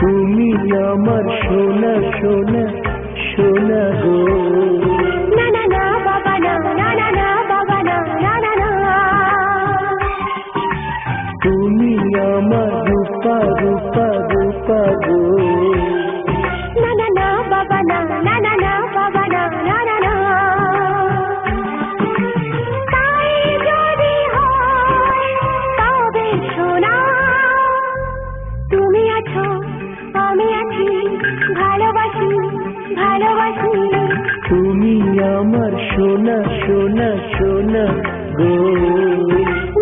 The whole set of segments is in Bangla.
তুমি আমার সোনা সোনা সোনা গো। না না না বাবা না, না না না বাবা না, না না না। তুমি আমার রূপা রূপা রূপা গো। না না না বাবা না, না না না বাবা না, না না না। তাই যদি হয় তবে শোনা, তুমি আছো আমি আছি, ভালোবাসি ভালোবাসি। তুমি আমার সোনা সোনা সোনা গো।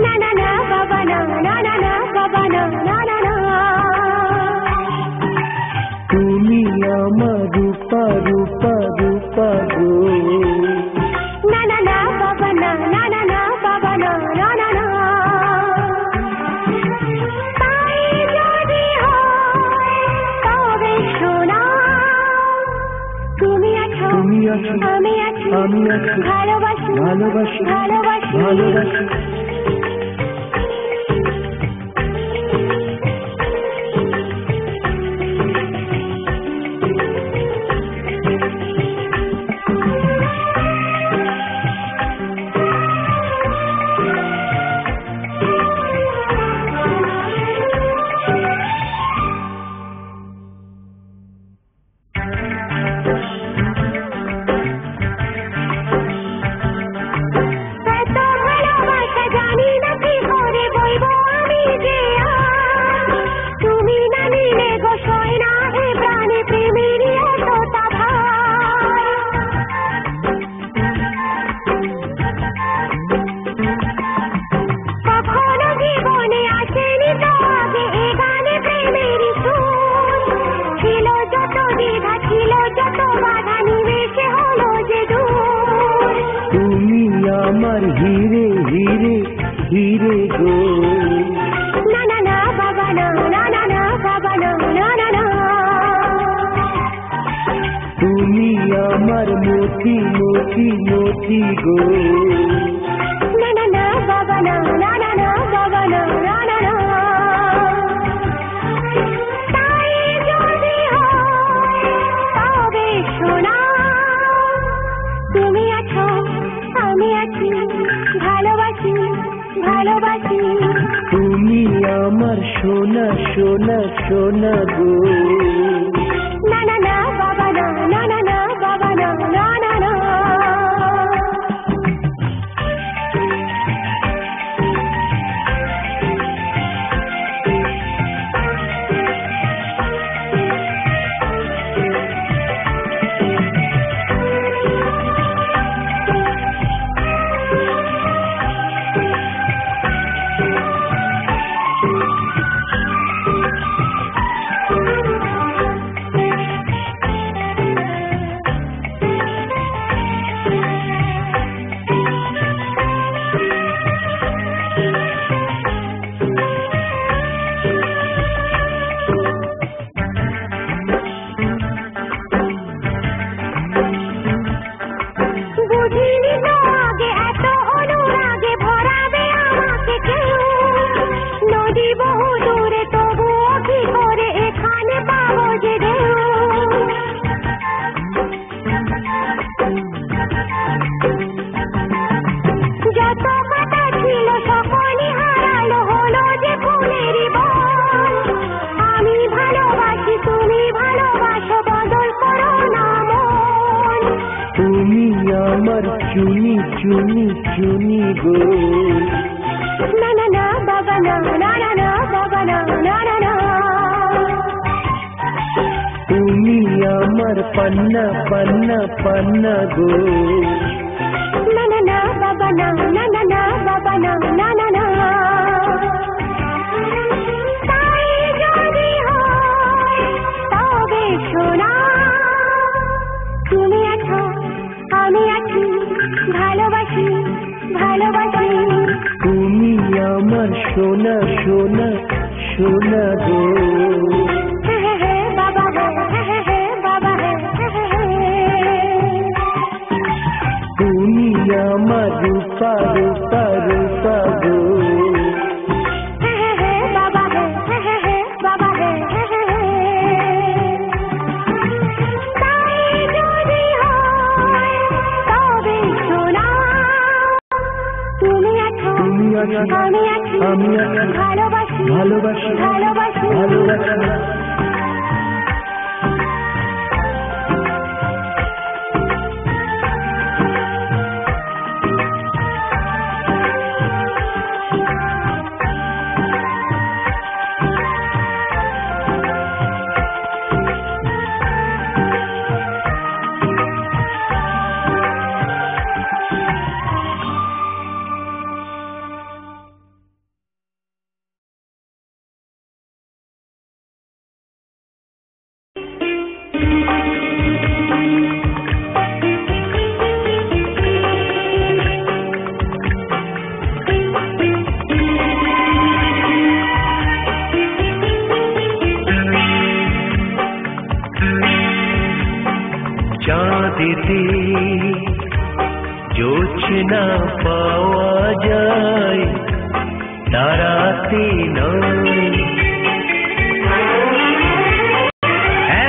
না না না বাবা না, না না না বাবা না, না না না। তুমি আমার রূপা রূপা রূপা গো। না না না বাবা না, না না না বাবা না, না না না। তাই যদি হয় তবে শোনা, তুমি আছো তুমি আছো আমি আছি, আমি আছি, ভালোবাসি ভালোবাসি ভালোবাসি ভালোবাসি। এত ভালোবাসা জানি না কি করে বলবো আমি যে আজ। তুমি না নিলে গো সয় না এ প্রাণে প্রেমেরই এতটা ভার। কখনো জীবনে আসেনি তো আগে এ গানে প্রেমেরই সুর। ছিল যত দ্বিধা, ছিল যত বাধা, নিমেষে হলো যে দূর। তুমি আমার হিরে হিরে হিরে গো। না না না বাবা না, না না না বাবা না, না না না। তুমি আমার মতি মতি মতি গো। না না না বাবা না, না না না বাবা না, না না না। তাই যদি হয় তবে শোনা, তুমি আছো আমি আছি, ভালোবাসি ভালোবাসি। তুমি আমার সোনা সোনা সোনা গো। না না না বাবা না, না না না বাবা না, না না না। বুঝিনি তো আগে এত অনুরাগে ভরাবে আমাকে কেউ। নদী বহু দূরে তবুও কি করে এখানে পাবো যে ঢেউ। যত কথা ছিল সকলই হারালো, হলো যে ফুলেরই বন। আমি ভালোবাসি তুমি ভালোবাসো, বদল করো না মন। তুমি আমার চুনি চুনি চুনি গো। না না না বাবা না, না না না বাবা না, না না না। তুমি আমার পান্না পান্না পান্না গো। না না না বাবা না, না না না বাবা না, না না না। তাই যদি হয় তবে শোনা, তুমি আছো আমি আছি, ভালোবাসি ভালোবাসি। তুমি আমার সোনা সোনা সোনা গো। হে হে হে বাবা হে, হে হে হে বাবা হে, হে হে হে। তুমি আমার রূপা রূপা রূপা গো। হে হে হে বাবা হে, হে হে হে বাবা হে, হে হে হে। ভালোবাসি ভালোবাসি ভালোবাসি চাঁদেতে জোছনা পাওয়া যায় তারাতে নয়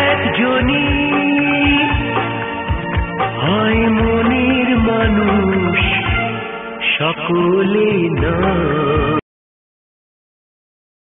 একজনই হয় মনের মানুষ সকলে না